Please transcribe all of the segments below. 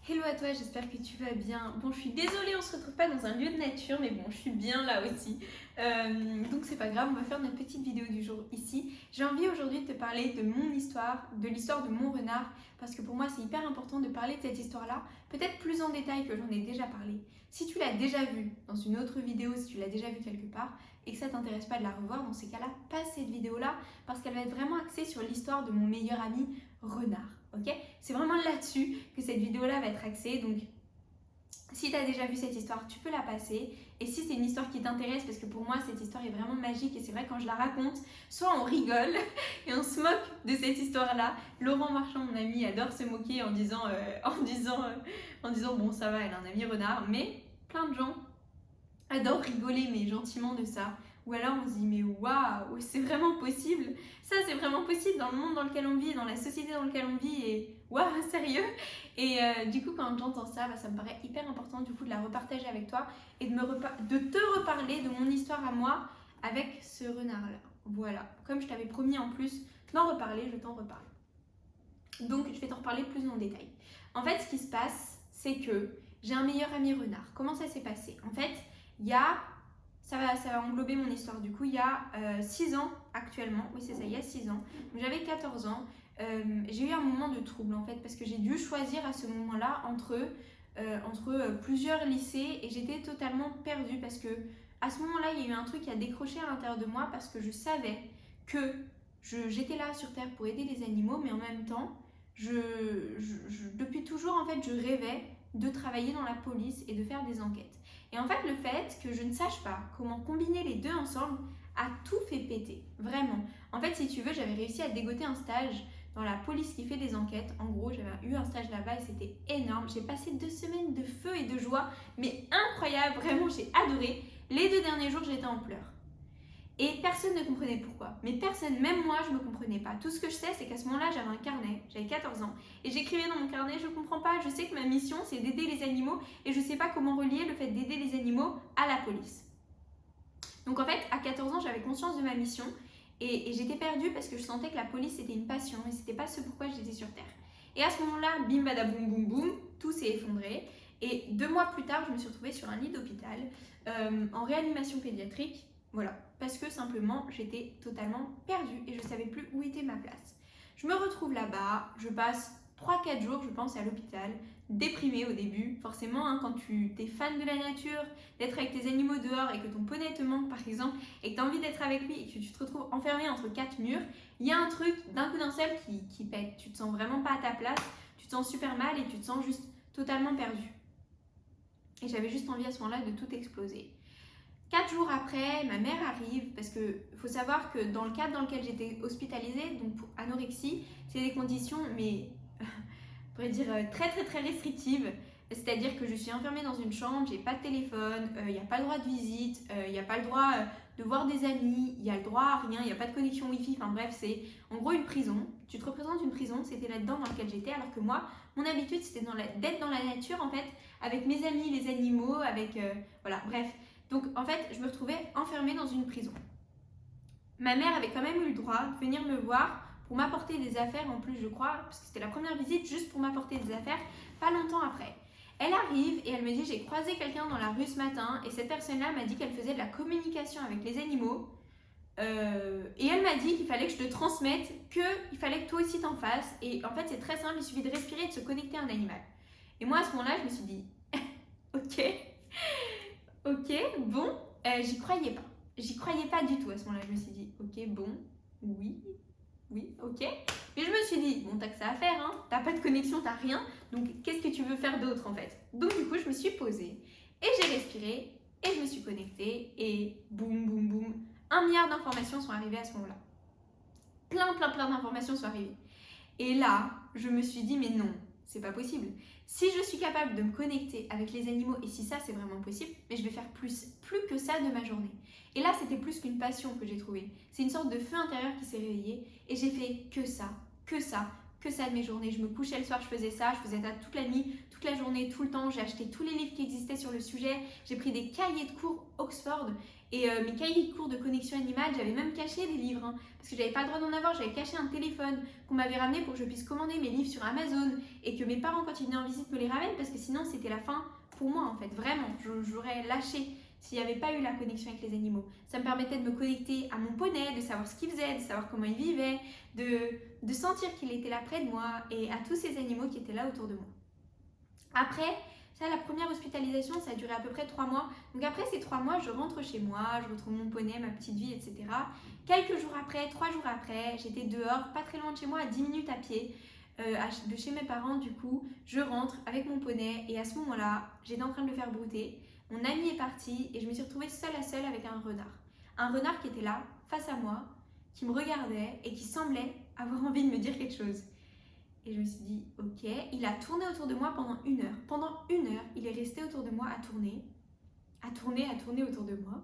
Hello à toi, j'espère que tu vas bien. Bon, je suis désolée, on se retrouve pas dans un lieu de nature, mais bon, je suis bien là aussi. Donc c'est pas grave, on va faire notre petite vidéo du jour ici. J'ai envie aujourd'hui de te parler de mon histoire, de l'histoire de mon renard, parce que pour moi c'est hyper important de parler de cette histoire-là, peut-être plus en détail que j'en ai déjà parlé. Si tu l'as déjà vue dans une autre vidéo, si tu l'as déjà vue quelque part, et que ça t'intéresse pas de la revoir, dans ces cas-là, passe cette vidéo-là, parce qu'elle va être vraiment axée sur l'histoire de mon meilleur ami renard. Ok, c'est vraiment là-dessus que cette vidéo-là va être axée. Donc, si tu as déjà vu cette histoire, tu peux la passer. Et si c'est une histoire qui t'intéresse, parce que pour moi, cette histoire est vraiment magique et c'est vrai, quand je la raconte, soit on rigole et on se moque de cette histoire-là. Laurent Marchand, mon ami, adore se moquer en disant bon, ça va, elle a un ami renard. Mais plein de gens adorent rigoler, mais gentiment de ça. Ou alors on se dit mais waouh, c'est vraiment possible. Ça c'est vraiment possible dans le monde dans lequel on vit, dans la société dans laquelle on vit, et waouh, sérieux. Et du coup quand j'entends ça, ça me paraît hyper important du coup de la repartager avec toi et de te reparler de mon histoire à moi avec ce renard-là. Voilà, comme je t'avais promis en plus d'en reparler, je t'en reparle. Donc je vais t'en reparler plus en détail. En fait, ce qui se passe, c'est que j'ai un meilleur ami renard. Comment ça s'est passé? En fait, il y a ça va englober mon histoire. Du coup, il y a 6 ans actuellement. Oui, c'est ça, il y a 6 ans. Donc, j'avais 14 ans. J'ai eu un moment de trouble en fait, parce que j'ai dû choisir à ce moment-là entre plusieurs lycées et j'étais totalement perdue parce que à ce moment-là, il y a eu un truc qui a décroché à l'intérieur de moi parce que je savais que j'étais là sur Terre pour aider les animaux, mais en même temps, depuis toujours, en fait, je rêvais de travailler dans la police et de faire des enquêtes. Et en fait, le fait que je ne sache pas comment combiner les deux ensemble a tout fait péter, vraiment. En fait, si tu veux, j'avais réussi à dégoter un stage dans la police qui fait des enquêtes. En gros, j'avais eu un stage là-bas et c'était énorme. J'ai passé 2 semaines de feu et de joie, mais incroyable, vraiment, j'ai adoré. Les 2 derniers jours, j'étais en pleurs. Et personne ne comprenait pourquoi. Mais personne, même moi, je ne me comprenais pas. Tout ce que je sais, c'est qu'à ce moment-là, j'avais un carnet, j'avais 14 ans, et j'écrivais dans mon carnet, je ne comprends pas, je sais que ma mission, c'est d'aider les animaux, et je ne sais pas comment relier le fait d'aider les animaux à la police. Donc en fait, à 14 ans, j'avais conscience de ma mission, et j'étais perdue parce que je sentais que la police, c'était une passion, et c'était pas ce pourquoi j'étais sur Terre. Et à ce moment-là, bim badaboum boum boum, tout s'est effondré, et 2 mois plus tard, je me suis retrouvée sur un lit d'hôpital, en réanimation pédiatrique. Voilà, parce que simplement j'étais totalement perdue et je ne savais plus où était ma place. Je me retrouve là-bas, je passe 3-4 jours, je pense, à l'hôpital, déprimée au début. Forcément, quand tu es fan de la nature, d'être avec tes animaux dehors et que ton poney te manque par exemple, et que tu as envie d'être avec lui et que tu te retrouves enfermé entre 4 murs, il y a un truc d'un coup d'un seul qui pète. Tu te sens vraiment pas à ta place, tu te sens super mal et tu te sens juste totalement perdu. Et j'avais juste envie à ce moment-là de tout exploser. 4 jours après, ma mère arrive, parce qu'il faut savoir que dans le cadre dans lequel j'étais hospitalisée, donc pour anorexie, c'est des conditions, mais on pourrait dire très très très restrictives. C'est-à-dire que je suis enfermée dans une chambre, j'ai pas de téléphone, il n'y a pas le droit de visite, il n'y a pas le droit de voir des amis, il n'y a le droit à rien, il n'y a pas de connexion Wi-Fi, enfin bref, c'est en gros une prison. Tu te représentes une prison, c'était là-dedans dans laquelle j'étais, alors que moi, mon habitude c'était d'être dans la nature en fait, avec mes amis, les animaux, avec... voilà, bref. Donc en fait, je me retrouvais enfermée dans une prison. Ma mère avait quand même eu le droit de venir me voir pour m'apporter des affaires en plus, je crois, parce que c'était la première visite, juste pour m'apporter des affaires, pas longtemps après. Elle arrive et elle me dit, j'ai croisé quelqu'un dans la rue ce matin et cette personne-là m'a dit qu'elle faisait de la communication avec les animaux. Et elle m'a dit qu'il fallait que je te transmette, qu'il fallait que toi aussi t'en fasses. Et en fait, c'est très simple, il suffit de respirer et de se connecter à un animal. Et moi, à ce moment-là, je me suis dit, ok, bon, j'y croyais pas. J'y croyais pas du tout à ce moment-là. Je me suis dit, ok, bon, oui, ok. Mais je me suis dit, bon, t'as que ça à faire, hein. T'as pas de connexion, t'as rien. Donc, qu'est-ce que tu veux faire d'autre en fait? Donc, du coup, je me suis posée et j'ai respiré et je me suis connectée et boum, boum, boum. 1 milliard d'informations sont arrivées à ce moment-là. Plein d'informations sont arrivées. Et là, je me suis dit, mais non, c'est pas possible. Si je suis capable de me connecter avec les animaux, et si ça c'est vraiment possible, mais je vais faire plus que ça de ma journée. Et là, c'était plus qu'une passion que j'ai trouvée. C'est une sorte de feu intérieur qui s'est réveillé, et j'ai fait que ça, que ça de mes journées. Je me couchais le soir, je faisais ça toute la nuit, toute la journée, tout le temps. J'ai acheté tous les livres qui existaient sur le sujet. J'ai pris des cahiers de cours Oxford et mes cahiers de cours de connexion animale, j'avais même caché des livres parce que j'avais pas le droit d'en avoir. J'avais caché un téléphone qu'on m'avait ramené pour que je puisse commander mes livres sur Amazon et que mes parents, quand ils venaient en visite, me les ramènent parce que sinon c'était la fin pour moi en fait. Vraiment, j'aurais lâché s'il n'y avait pas eu la connexion avec les animaux. Ça me permettait de me connecter à mon poney, de savoir ce qu'il faisait, de savoir comment il vivait, de sentir qu'il était là près de moi et à tous ces animaux qui étaient là autour de moi. Après, ça, la première hospitalisation, ça a duré à peu près 3 mois. Donc après ces 3 mois, je rentre chez moi, je retrouve mon poney, ma petite vie, etc. Quelques jours après, 3 jours après, j'étais dehors, pas très loin de chez moi, à 10 minutes à pied, de chez mes parents. Du coup, je rentre avec mon poney et à ce moment-là, j'étais en train de le faire brouter. Mon ami est parti et je me suis retrouvée seule à seule avec un renard. Un renard qui était là, face à moi, qui me regardait et qui semblait avoir envie de me dire quelque chose. Et je me suis dit, ok, il a tourné autour de moi pendant 1 heure. Pendant 1 heure, il est resté autour de moi à tourner autour de moi.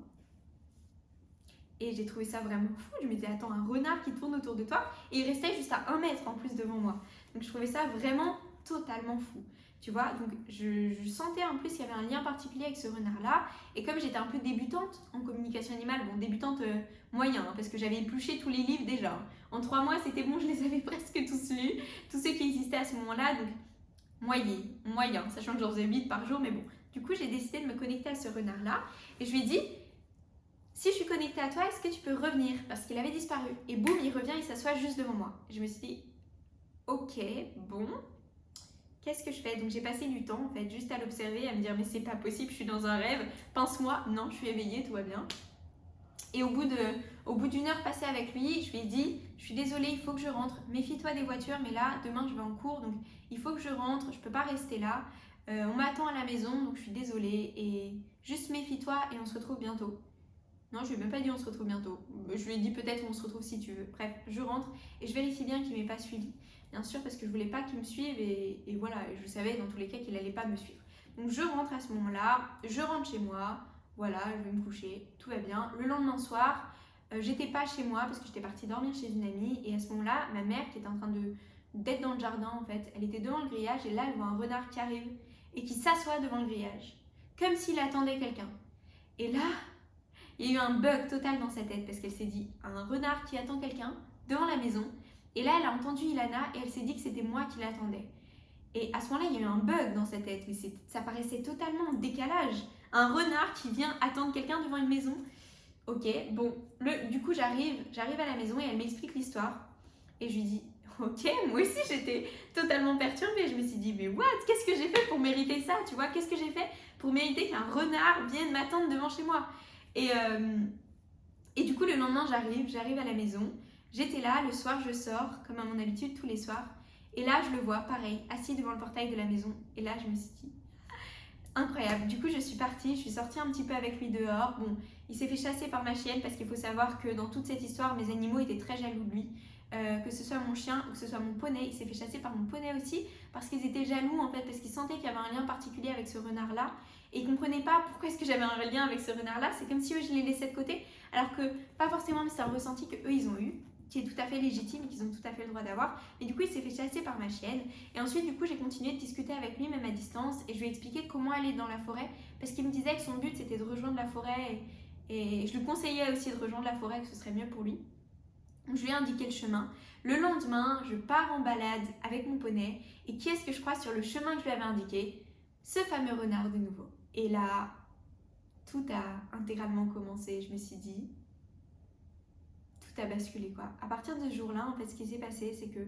Et j'ai trouvé ça vraiment fou. Je me disais, attends, un renard qui tourne autour de toi. Et il restait juste à 1 mètre en plus devant moi. Donc je trouvais ça vraiment totalement fou. Tu vois, donc je sentais en plus qu'il y avait un lien particulier avec ce renard-là. Et comme j'étais un peu débutante en communication animale, bon, débutante moyen, parce que j'avais épluché tous les livres déjà. En 3 mois, c'était bon, je les avais presque tous lus, tous ceux qui existaient à ce moment-là. Donc moyen, sachant que j'en faisais 8 par jour, mais bon. Du coup, j'ai décidé de me connecter à ce renard-là. Et je lui ai dit, si je suis connectée à toi, est-ce que tu peux revenir? Parce qu'il avait disparu. Et boum, il revient, il s'assoit juste devant moi. Et je me suis dit, ok, bon. Qu'est-ce que je fais? Donc j'ai passé du temps en fait juste à l'observer, à me dire mais c'est pas possible, je suis dans un rêve, pince-moi, non, je suis éveillée, tout va bien. Et au bout d'1 heure passée avec lui, je lui ai dit, je suis désolée, il faut que je rentre, méfie-toi des voitures, mais là, demain je vais en cours, donc il faut que je rentre, je peux pas rester là, on m'attend à la maison, donc je suis désolée, et juste méfie-toi et on se retrouve bientôt. Non, je lui ai même pas dit on se retrouve bientôt, je lui ai dit peut-être on se retrouve si tu veux. Bref, je rentre et je vérifie bien qu'il m'ait pas suivi. Bien sûr, parce que je voulais pas qu'il me suive et voilà, je savais dans tous les cas qu'il allait pas me suivre. Donc je rentre à ce moment-là, je rentre chez moi, voilà, je vais me coucher, tout va bien. Le lendemain soir, j'étais pas chez moi parce que j'étais partie dormir chez une amie et à ce moment-là, ma mère qui était en train d'être dans le jardin en fait, elle était devant le grillage et là elle voit un renard qui arrive et qui s'assoit devant le grillage, comme s'il attendait quelqu'un. Et là, il y a eu un bug total dans sa tête parce qu'elle s'est dit, un renard qui attend quelqu'un devant la maison. Et là, elle a entendu Ilana et elle s'est dit que c'était moi qui l'attendais. Et à ce moment-là, il y a eu un bug dans sa tête. Mais ça paraissait totalement en décalage. Un renard qui vient attendre quelqu'un devant une maison. Ok, bon, du coup, j'arrive à la maison et elle m'explique l'histoire. Et je lui dis, ok, moi aussi, j'étais totalement perturbée. Je me suis dit, mais what? Qu'est-ce que j'ai fait pour mériter ça? Tu vois, qu'est-ce que j'ai fait pour mériter qu'un renard vienne m'attendre devant chez moi? Et du coup, le lendemain, j'arrive à la maison. J'étais là, le soir, je sors, comme à mon habitude, tous les soirs. Et là, je le vois, pareil, assis devant le portail de la maison. Et là, je me suis dit, incroyable. Du coup, je suis partie, je suis sortie un petit peu avec lui dehors. Bon, il s'est fait chasser par ma chienne parce qu'il faut savoir que dans toute cette histoire, mes animaux étaient très jaloux de lui. Que ce soit mon chien ou que ce soit mon poney, il s'est fait chasser par mon poney aussi parce qu'ils étaient jaloux en fait, parce qu'ils sentaient qu'il y avait un lien particulier avec ce renard-là et ils ne comprenaient pas pourquoi est-ce que j'avais un lien avec ce renard-là. C'est comme si eux, je les laissais de côté, alors que pas forcément, mais c'est un ressenti qu'eux, ils ont eu, qui est tout à fait légitime et qu'ils ont tout à fait le droit d'avoir. Et du coup, il s'est fait chasser par ma chienne. Et ensuite, du coup, j'ai continué de discuter avec lui, même à distance, et je lui ai expliqué comment aller dans la forêt, parce qu'il me disait que son but, c'était de rejoindre la forêt, et je lui conseillais aussi de rejoindre la forêt, que ce serait mieux pour lui. Donc, je lui ai indiqué le chemin. Le lendemain, je pars en balade avec mon poney, et qui est-ce que je crois sur le chemin que je lui avais indiqué? Ce fameux renard de nouveau. Et là, tout a intégralement commencé. Je me suis dit, tout a basculé quoi. À partir de ce jour-là, en fait, ce qui s'est passé, c'est que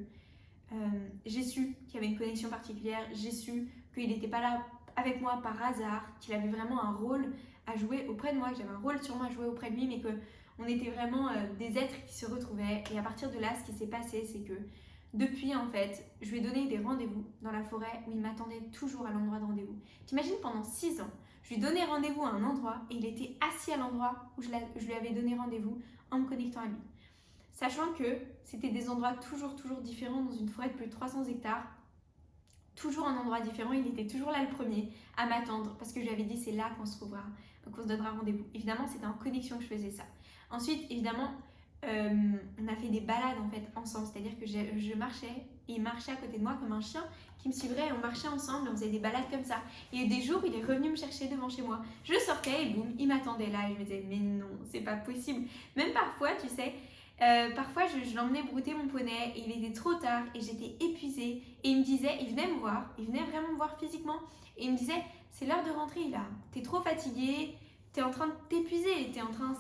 j'ai su qu'il y avait une connexion particulière, j'ai su qu'il n'était pas là avec moi par hasard, qu'il avait vraiment un rôle à jouer auprès de moi, que j'avais un rôle sûrement à jouer auprès de lui, mais qu'on était vraiment des êtres qui se retrouvaient. Et à partir de là, ce qui s'est passé, c'est que depuis, en fait, je lui ai donné des rendez-vous dans la forêt où il m'attendait toujours à l'endroit de rendez-vous. T'imagines, pendant 6 ans, je lui donnais rendez-vous à un endroit et il était assis à l'endroit où je lui avais donné rendez-vous en me connectant à lui. Sachant que c'était des endroits toujours différents dans une forêt de plus de 300 hectares. Toujours un endroit différent, il était toujours là le premier à m'attendre parce que je lui avais dit c'est là qu'on se trouvera, qu'on se donnera rendez-vous. Évidemment, c'était en connexion que je faisais ça. Ensuite, évidemment, on a fait des balades en fait ensemble, c'est-à-dire que je marchais et il marchait à côté de moi comme un chien qui me suivrait, on marchait ensemble, on faisait des balades comme ça. Et des jours, il est revenu me chercher devant chez moi. Je sortais et boum, il m'attendait là et je me disais mais non, c'est pas possible. Même parfois, tu sais, parfois je l'emmenais brouter mon poney et il était trop tard et j'étais épuisée et il me disait, il venait me voir, il venait vraiment me voir physiquement et il me disait c'est l'heure de rentrer là, t'es trop fatiguée, t'es en train de t'épuiser,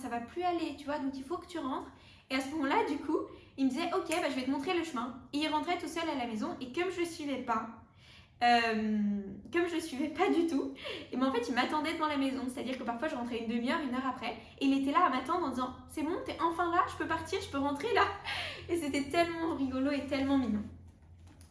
ça va plus aller, tu vois, donc il faut que tu rentres. Et à ce moment-là, du coup, il me disait ok, bah, je vais te montrer le chemin. Et il rentrait tout seul à la maison et comme je ne suivais pas, du tout, et ben en fait il m'attendait devant la maison, c'est-à-dire que parfois je rentrais une demi-heure, une heure après, et il était là à m'attendre en disant c'est bon, t'es enfin là, je peux partir, je peux rentrer là. Et c'était tellement rigolo et tellement mignon.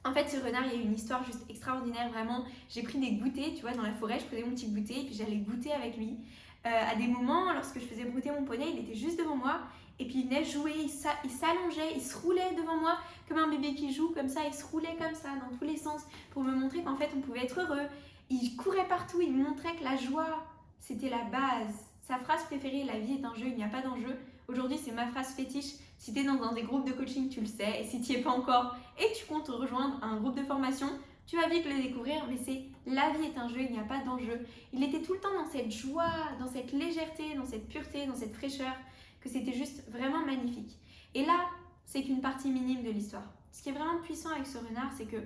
En fait, ce renard, il y a eu une histoire juste extraordinaire, vraiment. J'ai pris des goûters, tu vois, dans la forêt, je prenais mon petit goûter et puis j'allais goûter avec lui. À des moments, lorsque je faisais brouter mon poney, il était juste devant moi et puis il venait jouer, il s'allongeait, il se roulait devant moi comme un bébé qui joue, comme ça, il se roulait comme ça dans tous les sens pour me montrer qu'en fait on pouvait être heureux. Il courait partout, il me montrait que la joie, c'était la base. Sa phrase préférée, la vie est un jeu, il n'y a pas d'enjeu. Aujourd'hui, c'est ma phrase fétiche. Si tu es dans un des groupes de coaching, tu le sais. Et si tu n'y es pas encore et tu comptes rejoindre un groupe de formation, tu vas vite le découvrir. Mais c'est la vie est un jeu, il n'y a pas d'enjeu. Il était tout le temps dans cette joie, dans cette légèreté, dans cette pureté, dans cette fraîcheur, que c'était juste vraiment magnifique. Et là, c'est qu'une partie minime de l'histoire. Ce qui est vraiment puissant avec ce renard, c'est que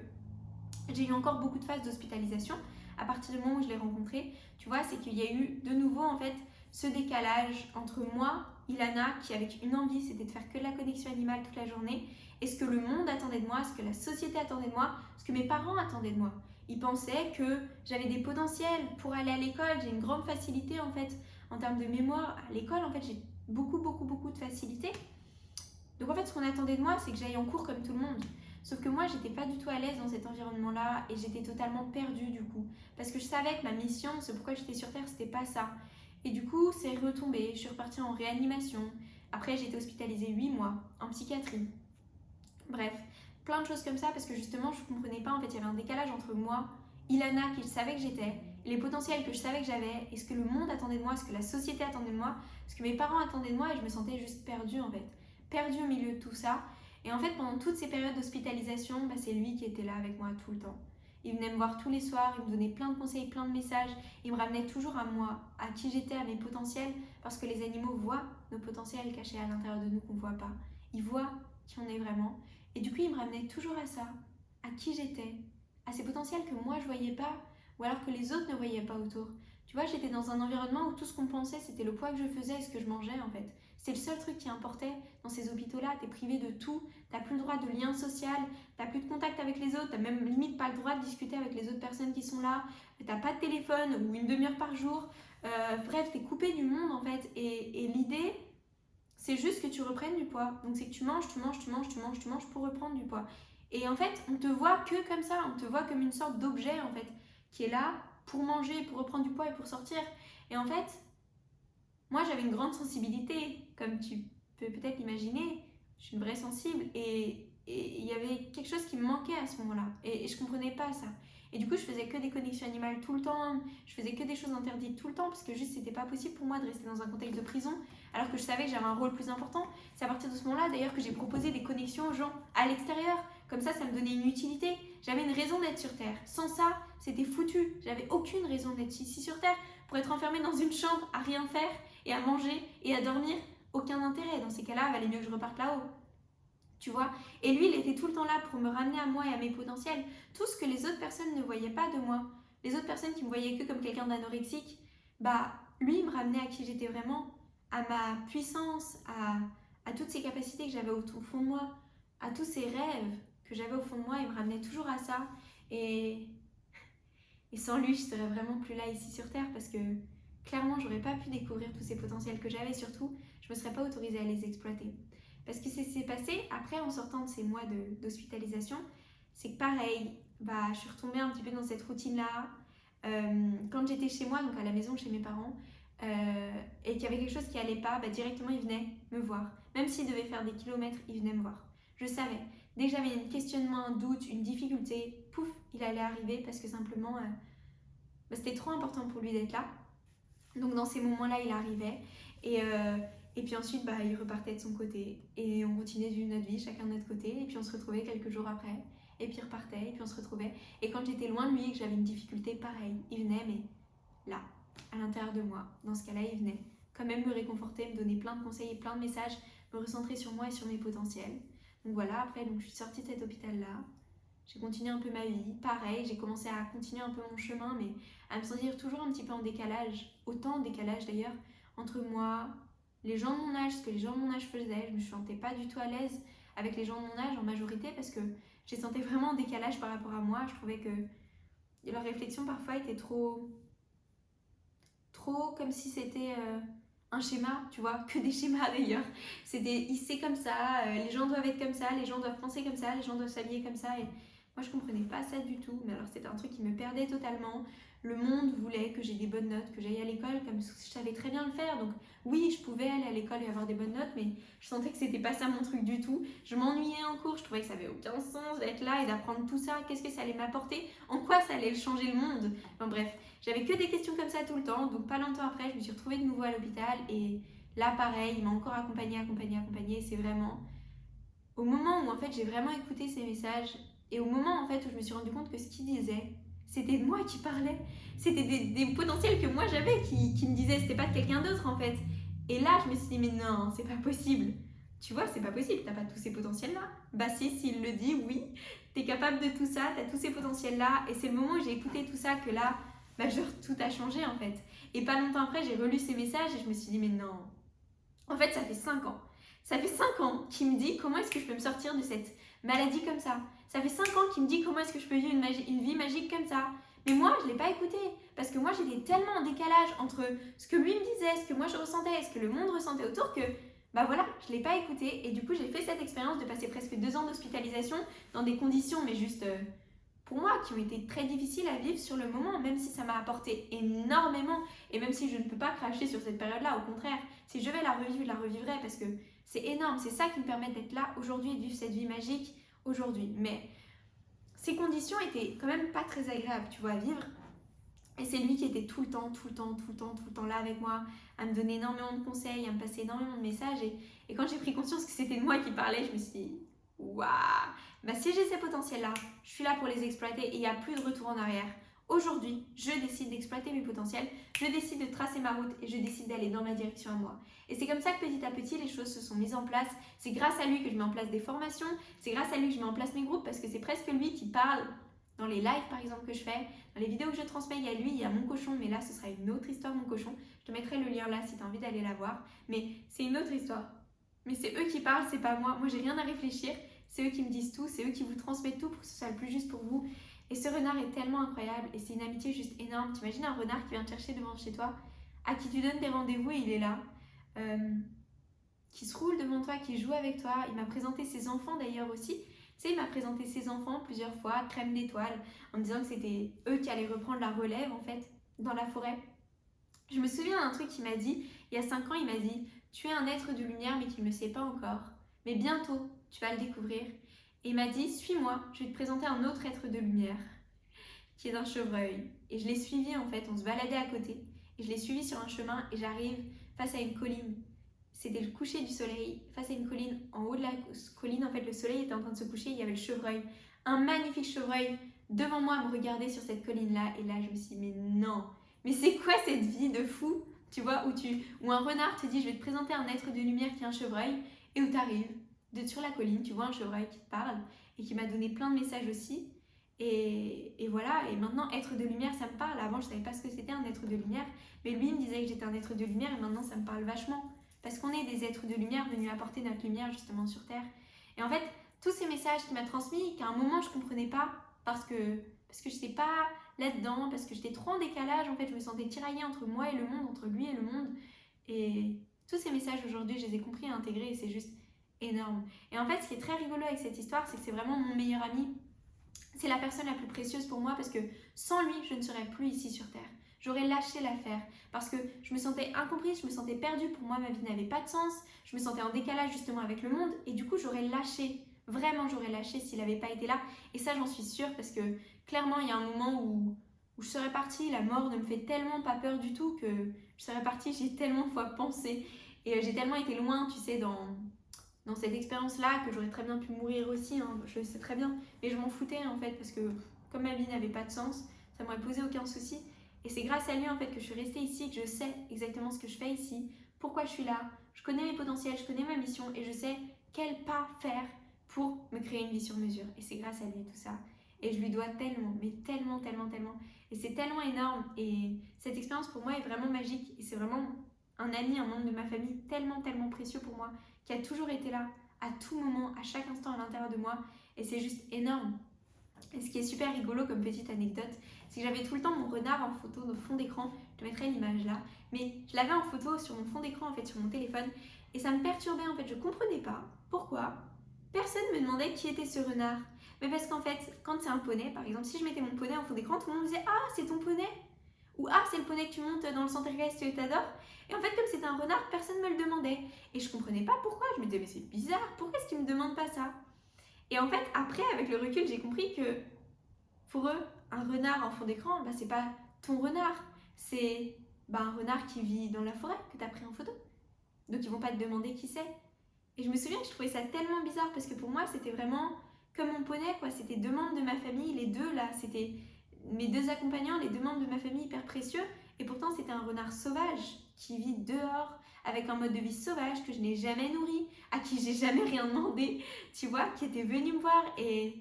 j'ai eu encore beaucoup de phases d'hospitalisation. À partir du moment où je l'ai rencontré, tu vois, c'est qu'il y a eu de nouveau en fait ce décalage entre moi, Ilana, qui avec une envie, c'était de faire que de la connexion animale toute la journée, et ce que le monde attendait de moi, ce que la société attendait de moi, ce que mes parents attendaient de moi. Ils pensaient que j'avais des potentiels pour aller à l'école, j'ai une grande facilité en fait en termes de mémoire. À l'école, en fait, j'ai beaucoup de facilité. Donc en fait, ce qu'on attendait de moi, c'est que j'aille en cours comme tout le monde. Sauf que moi, j'étais pas du tout à l'aise dans cet environnement-là et j'étais totalement perdue du coup. Parce que je savais que ma mission, ce pourquoi j'étais sur Terre, c'était pas ça. Et du coup, c'est retombé. Je suis repartie en réanimation. Après, j'ai été hospitalisée 8 mois en psychiatrie. Bref, plein de choses comme ça parce que justement, je comprenais pas. En fait, il y avait un décalage entre moi, Ilana, qui je savais que j'étais, les potentiels que je savais que j'avais, et ce que le monde attendait de moi, ce que la société attendait de moi, ce que mes parents attendaient de moi, et je me sentais juste perdue en fait. Perdue au milieu de tout ça. Et en fait, pendant toutes ces périodes d'hospitalisation, c'est lui qui était là avec moi tout le temps. Il venait me voir tous les soirs, il me donnait plein de conseils, plein de messages. Il me ramenait toujours à moi, à qui j'étais, à mes potentiels, parce que les animaux voient nos potentiels cachés à l'intérieur de nous qu'on ne voit pas. Ils voient qui on est vraiment. Et du coup, il me ramenait toujours à ça, à qui j'étais, à ces potentiels que moi je voyais pas, ou alors que les autres ne voyaient pas autour. Tu vois, j'étais dans un environnement où tout ce qu'on pensait, c'était le poids que je faisais et ce que je mangeais en fait. C'est le seul truc qui importait dans ces hôpitaux-là. T'es privé de tout, t'as plus le droit de lien social, t'as plus de contact avec les autres, t'as même limite pas le droit de discuter avec les autres personnes qui sont là, t'as pas de téléphone ou une demi-heure par jour. Bref, t'es coupé du monde en fait. Et l'idée, c'est juste que tu reprennes du poids. Donc c'est que tu manges pour reprendre du poids. Et en fait, on te voit que comme ça, on te voit comme une sorte d'objet en fait, qui est là pour manger, pour reprendre du poids et pour sortir. Et en fait, moi j'avais une grande sensibilité, comme tu peux peut-être l'imaginer, je suis une vraie sensible et il y avait quelque chose qui me manquait à ce moment-là et je comprenais pas ça. Et du coup, je faisais que des connexions animales tout le temps, je faisais que des choses interdites tout le temps parce que juste c'était pas possible pour moi de rester dans un contexte de prison alors que je savais que j'avais un rôle plus important. C'est à partir de ce moment-là d'ailleurs que j'ai proposé des connexions aux gens à l'extérieur. Comme ça me donnait une utilité. J'avais une raison d'être sur Terre. Sans ça, c'était foutu. J'avais aucune raison d'être ici sur Terre. Pour être enfermée dans une chambre à rien faire et à manger et à dormir, aucun intérêt. Dans ces cas-là, il valait mieux que je reparte là-haut. Tu vois? Et lui, il était tout le temps là pour me ramener à moi et à mes potentiels. Tout ce que les autres personnes ne voyaient pas de moi. Les autres personnes qui me voyaient que comme quelqu'un d'anorexique, bah, lui, il me ramenait à qui j'étais vraiment, à ma puissance, à toutes ces capacités que j'avais au fond de moi, à tous ces rêves que j'avais au fond de moi. Il me ramenait toujours à ça. Et sans lui, je serais vraiment plus là ici sur Terre parce que clairement, j'aurais pas pu découvrir tous ces potentiels que j'avais. Surtout, je me serais pas autorisée à les exploiter. Parce que c'est passé après en sortant de ces mois d'hospitalisation, c'est que pareil, bah, je suis retombée un petit peu dans cette routine-là. Quand j'étais chez moi, donc à la maison chez mes parents, et qu'il y avait quelque chose qui allait pas, bah, directement il venait me voir. Même s'il devait faire des kilomètres, il venait me voir. Je savais. Dès que j'avais un questionnement, un doute, une difficulté, pouf, il allait arriver parce que simplement, bah, c'était trop important pour lui d'être là. Donc dans ces moments-là, il arrivait. Et puis ensuite, il repartait de son côté. Et on continuait de vivre notre vie, chacun de notre côté. Et puis on se retrouvait quelques jours après. Et puis il repartait, et puis on se retrouvait. Et quand j'étais loin de lui et que j'avais une difficulté, pareil, il venait, mais là, à l'intérieur de moi. Dans ce cas-là, il venait quand même me réconforter, me donner plein de conseils et plein de messages, me recentrer sur moi et sur mes potentiels. Donc voilà, après, je suis sortie de cet hôpital-là. J'ai continué un peu ma vie. Pareil, j'ai commencé à continuer un peu mon chemin, mais à me sentir toujours un petit peu en décalage. Autant en décalage d'ailleurs, entre moi, les gens de mon âge, ce que les gens de mon âge faisaient. Je me sentais pas du tout à l'aise avec les gens de mon âge en majorité parce que je les sentais vraiment en décalage par rapport à moi. Je trouvais que leur réflexion parfois était trop comme si c'était un schéma, tu vois, que des schémas d'ailleurs. C'est comme ça, les gens doivent être comme ça, les gens doivent penser comme ça, les gens doivent s'habiller comme ça. Et moi, je comprenais pas ça du tout. Mais alors, c'était un truc qui me perdait totalement. Le monde voulait que j'ai des bonnes notes, que j'aille à l'école, comme je savais très bien le faire. Donc, oui, je pouvais aller à l'école et avoir des bonnes notes, mais je sentais que c'était pas ça mon truc du tout. Je m'ennuyais en cours, je trouvais que ça avait aucun sens d'être là et d'apprendre tout ça. Qu'est-ce que ça allait m'apporter? En quoi ça allait changer le monde? Enfin bref, j'avais que des questions comme ça tout le temps. Donc, pas longtemps après, je me suis retrouvée de nouveau à l'hôpital et là, pareil, il m'a encore accompagnée. C'est vraiment au moment où en fait j'ai vraiment écouté ces messages et au moment en fait où je me suis rendu compte que ce qu'il disait, c'était de moi qui parlait. C'était des potentiels que moi j'avais qui me disaient, c'était pas de quelqu'un d'autre en fait. Et là, je me suis dit, mais non, c'est pas possible. Tu vois, c'est pas possible, t'as pas tous ces potentiels-là. Bah si, s'il le dit, oui, t'es capable de tout ça, t'as tous ces potentiels-là. Et c'est le moment où j'ai écouté tout ça que là, tout a changé en fait. Et pas longtemps après, j'ai relu ces messages et je me suis dit, mais non. En fait, ça fait 5 ans. Ça fait 5 ans qu'il me dit comment est-ce que je peux me sortir de cette maladie comme ça. Ça fait 5 ans qu'il me dit comment est-ce que je peux vivre une vie magique comme ça. Mais moi, je ne l'ai pas écouté. Parce que moi, j'étais tellement en décalage entre ce que lui me disait, ce que moi je ressentais, ce que le monde ressentait autour que, voilà, je ne l'ai pas écouté. Et du coup, j'ai fait cette expérience de passer presque 2 ans d'hospitalisation dans des conditions, mais juste pour moi, qui ont été très difficiles à vivre sur le moment, même si ça m'a apporté énormément. Et même si je ne peux pas cracher sur cette période-là, au contraire, si je vais la revivre, je la revivrai parce que c'est énorme. C'est ça qui me permet d'être là aujourd'hui et de vivre cette vie magique aujourd'hui. Mais ces conditions étaient quand même pas très agréables, tu vois, à vivre. Et c'est lui qui était tout le temps là avec moi, à me donner énormément de conseils, à me passer énormément de messages. Et quand j'ai pris conscience que c'était de moi qui parlais, je me suis dit, waouh, si j'ai ces potentiels-là, je suis là pour les exploiter et il n'y a plus de retour en arrière. Aujourd'hui, je décide d'exploiter mes potentiels, je décide de tracer ma route et je décide d'aller dans ma direction à moi. Et c'est comme ça que petit à petit, les choses se sont mises en place. C'est grâce à lui que je mets en place des formations, c'est grâce à lui que je mets en place mes groupes parce que c'est presque lui qui parle dans les lives par exemple que je fais, dans les vidéos que je transmets, il y a lui, il y a mon cochon, mais là ce sera une autre histoire, mon cochon. Je te mettrai le lien là si tu as envie d'aller la voir, mais c'est une autre histoire. Mais c'est eux qui parlent, c'est pas moi. Moi j'ai rien à réfléchir, c'est eux qui me disent tout, c'est eux qui vous transmettent tout pour que ce soit le plus juste pour vous. Et ce renard est tellement incroyable et c'est une amitié juste énorme. T'imagines un renard qui vient te chercher devant chez toi, à qui tu donnes des rendez-vous et il est là, qui se roule devant toi, qui joue avec toi. Il m'a présenté ses enfants d'ailleurs aussi. Tu sais, il m'a présenté ses enfants plusieurs fois, crème d'étoiles, en me disant que c'était eux qui allaient reprendre la relève en fait, dans la forêt. Je me souviens d'un truc qu'il m'a dit, il y a 5 ans, il m'a dit « Tu es un être de lumière mais tu ne le sais pas encore, mais bientôt tu vas le découvrir. » Et il m'a dit « Suis-moi, je vais te présenter un autre être de lumière, qui est un chevreuil. » Et je l'ai suivi en fait, on se baladait à côté, et je l'ai suivi sur un chemin et j'arrive face à une colline. C'était le coucher du soleil, face à une colline, en haut de la colline, en fait le soleil était en train de se coucher, il y avait le chevreuil, un magnifique chevreuil devant moi à me regarder sur cette colline-là, et là je me suis dit mais non, mais c'est quoi cette vie de fou, tu vois, où un renard te dit je vais te présenter un être de lumière qui est un chevreuil, et où tu arrives sur la colline, tu vois un chevreuil qui te parle, et qui m'a donné plein de messages aussi, et voilà, et maintenant être de lumière ça me parle, avant je savais pas ce que c'était un être de lumière, mais lui il me disait que j'étais un être de lumière, et maintenant ça me parle vachement. Parce qu'on est des êtres de lumière venus apporter notre lumière justement sur Terre. Et en fait, tous ces messages qu'il m'a transmis, qu'à un moment je ne comprenais pas, parce que je n'étais pas là-dedans, parce que j'étais trop en décalage, en fait je me sentais tiraillée entre moi et le monde, entre lui et le monde. Et tous ces messages aujourd'hui, je les ai compris et intégrés et c'est juste énorme. Et en fait, ce qui est très rigolo avec cette histoire, c'est que c'est vraiment mon meilleur ami. C'est la personne la plus précieuse pour moi parce que sans lui, je ne serais plus ici sur Terre. J'aurais lâché l'affaire parce que je me sentais incomprise, je me sentais perdue. Pour moi, ma vie n'avait pas de sens. Je me sentais en décalage justement avec le monde et du coup, j'aurais lâché. Vraiment, j'aurais lâché s'il n'avait pas été là. Et ça, j'en suis sûre parce que clairement, il y a un moment où je serais partie. La mort ne me fait tellement pas peur du tout que je serais partie, j'y ai tellement de fois pensé. Et j'ai tellement été loin, tu sais, dans cette expérience-là, que j'aurais très bien pu mourir aussi, hein, je le sais très bien. Mais je m'en foutais en fait, parce que comme ma vie n'avait pas de sens, ça m'aurait posé aucun souci. Et c'est grâce à lui en fait que je suis restée ici, que je sais exactement ce que je fais ici, pourquoi je suis là, je connais mes potentiels, je connais ma mission et je sais quel pas faire pour me créer une vie sur mesure. Et c'est grâce à lui tout ça. Et je lui dois tellement, mais tellement, tellement, tellement. Et c'est tellement énorme. Et cette expérience pour moi est vraiment magique. Et c'est vraiment un ami, un membre de ma famille tellement, tellement précieux pour moi, qui a toujours été là, à tout moment, à chaque instant à l'intérieur de moi. Et c'est juste énorme. Et ce qui est super rigolo comme petite anecdote, c'est que j'avais tout le temps mon renard en photo de fond d'écran. Je te mettrai l'image là. Mais je l'avais en photo sur mon fond d'écran, en fait, sur mon téléphone. Et ça me perturbait, en fait. Je comprenais pas pourquoi personne me demandait qui était ce renard. Mais parce qu'en fait, quand c'est un poney, par exemple, si je mettais mon poney en fond d'écran, tout le monde me disait « Ah, c'est ton poney !» Ou « Ah, c'est le poney que tu montes dans le centre équestre et t'adores !» Et en fait, comme c'était un renard, personne ne me le demandait. Et je comprenais pas pourquoi. Je me disais « Mais c'est bizarre, pourquoi est-ce qu'ils me demandent pas ça ?» Et en fait, après, avec le recul, j'ai compris que pour eux, un renard en fond d'écran, bah, c'est pas ton renard. C'est un renard qui vit dans la forêt que tu as pris en photo. Donc ils vont pas te demander qui c'est. Et je me souviens que je trouvais ça tellement bizarre parce que pour moi, c'était vraiment comme mon poney, quoi. C'était deux membres de ma famille, les deux là. C'était mes deux accompagnants, les deux membres de ma famille hyper précieux. Et pourtant, c'était un renard sauvage qui vit dehors avec un mode de vie sauvage que je n'ai jamais nourri, à qui j'ai jamais rien demandé, tu vois, qui était venu me voir. Et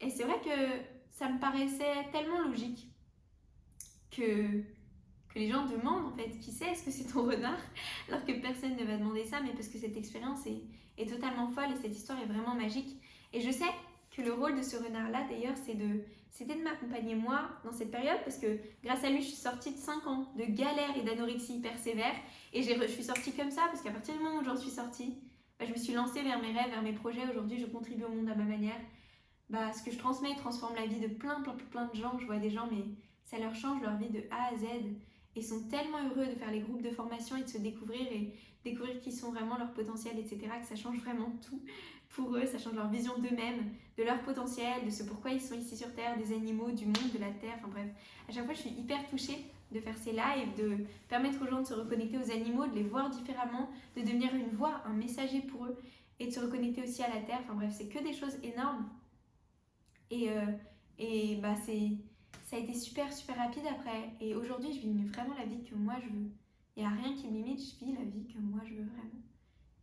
c'est vrai que ça me paraissait tellement logique que les gens demandent en fait qui c'est, est-ce que c'est ton renard, alors que personne ne va demander ça, mais parce que cette expérience est totalement folle et cette histoire est vraiment magique. Et je sais que le rôle de ce renard-là d'ailleurs c'était de m'accompagner moi dans cette période parce que grâce à lui je suis sortie de 5 ans de galère et d'anorexie hyper sévère et je suis sortie comme ça parce qu'à partir du moment où j'en suis sortie, je me suis lancée vers mes rêves, vers mes projets. Aujourd'hui je contribue au monde à ma manière. Ce que je transmets transforme la vie de plein de gens. Je vois des gens, mais ça leur change leur vie de A à Z. Et sont tellement heureux de faire les groupes de formation et de se découvrir et découvrir qui sont vraiment leurs potentiels, etc. Que ça change vraiment tout pour eux. Ça change leur vision d'eux-mêmes, de leur potentiel, de ce pourquoi ils sont ici sur Terre, des animaux, du monde, de la Terre. Enfin bref, à chaque fois, je suis hyper touchée de faire ces lives, de permettre aux gens de se reconnecter aux animaux, de les voir différemment, de devenir une voix, un messager pour eux et de se reconnecter aussi à la Terre. Enfin bref, c'est que des choses énormes. Ça a été super rapide après. Et aujourd'hui, je vis vraiment la vie que moi je veux. Il n'y a rien qui me limite, je vis la vie que moi je veux vraiment.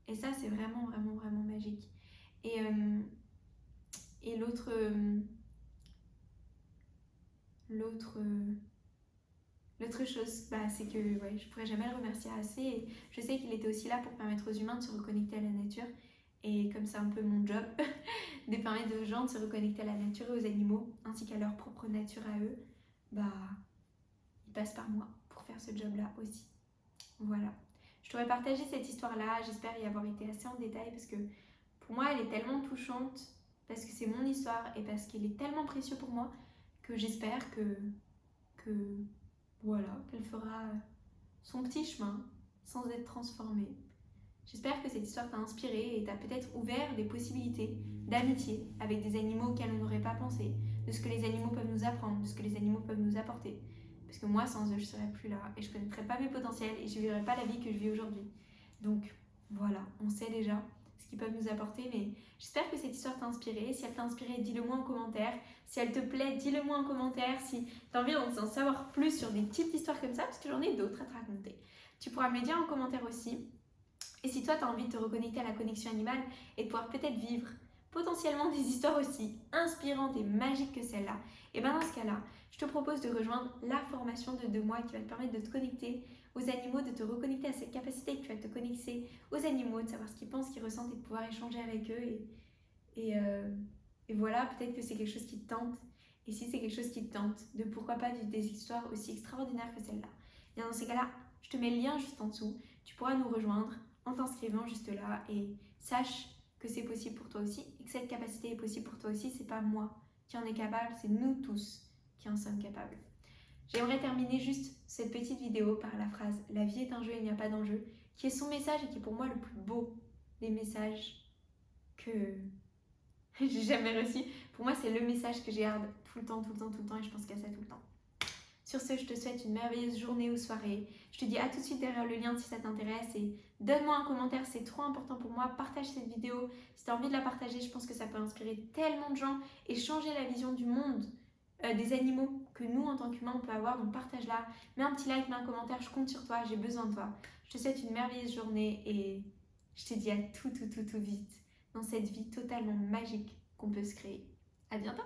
Et ça, c'est vraiment magique. Et l'autre chose, c'est que je pourrais jamais le remercier assez. Et je sais qu'il était aussi là pour permettre aux humains de se reconnecter à la nature. Et comme c'est un peu mon job, de permettre aux gens de se reconnecter à la nature et aux animaux, ainsi qu'à leur propre nature à eux, ils passent par moi pour faire ce job-là aussi. Voilà. Je t'aurais partagé cette histoire-là, j'espère y avoir été assez en détail, parce que pour moi, elle est tellement touchante, parce que c'est mon histoire, et parce qu'elle est tellement précieuse pour moi, que j'espère qu'elle fera son petit chemin, sans être transformée. J'espère que cette histoire t'a inspiré et t'a peut-être ouvert des possibilités d'amitié avec des animaux auxquels on n'aurait pas pensé, de ce que les animaux peuvent nous apprendre, de ce que les animaux peuvent nous apporter. Parce que moi, sans eux, je ne serais plus là et je ne connaîtrais pas mes potentiels et je ne vivrais pas la vie que je vis aujourd'hui. Donc voilà, on sait déjà ce qu'ils peuvent nous apporter, mais j'espère que cette histoire t'a inspiré. Si elle t'a inspiré, dis-le moi en commentaire. Si elle te plaît, dis-le moi en commentaire. Si tu as envie d'en savoir plus sur des petites histoires comme ça, parce que j'en ai d'autres à te raconter, tu pourras me le dire en commentaire aussi. Et si toi, tu as envie de te reconnecter à la connexion animale et de pouvoir peut-être vivre potentiellement des histoires aussi inspirantes et magiques que celle-là, et dans ce cas-là, je te propose de rejoindre la formation de 2 mois qui va te permettre de te connecter aux animaux, de te reconnecter à cette capacité que tu as de te connecter aux animaux, de savoir ce qu'ils pensent, ce qu'ils ressentent et de pouvoir échanger avec eux. Et voilà, peut-être que c'est quelque chose qui te tente. Et si c'est quelque chose qui te tente, de pourquoi pas vivre des histoires aussi extraordinaires que celle-là. Et dans ces cas-là, je te mets le lien juste en dessous. Tu pourras nous rejoindre en t'inscrivant juste là et sache que c'est possible pour toi aussi et que cette capacité est possible pour toi aussi. C'est pas moi qui en est capable, c'est nous tous qui en sommes capables. J'aimerais terminer juste cette petite vidéo par la phrase « La vie est un jeu, il n'y a pas d'enjeu » qui est son message et qui est pour moi le plus beau des messages que j'ai jamais reçu. Pour moi, c'est le message que j'ai hâte tout le temps et je pense qu'à ça tout le temps. Sur ce, je te souhaite une merveilleuse journée ou soirée. Je te dis à tout de suite derrière le lien si ça t'intéresse et donne-moi un commentaire, c'est trop important pour moi. Partage cette vidéo si tu as envie de la partager, je pense que ça peut inspirer tellement de gens et changer la vision du monde des animaux que nous en tant qu'humains on peut avoir. Donc partage-la, mets un petit like, mets un commentaire, je compte sur toi, j'ai besoin de toi. Je te souhaite une merveilleuse journée et je te dis à tout vite dans cette vie totalement magique qu'on peut se créer. À bientôt!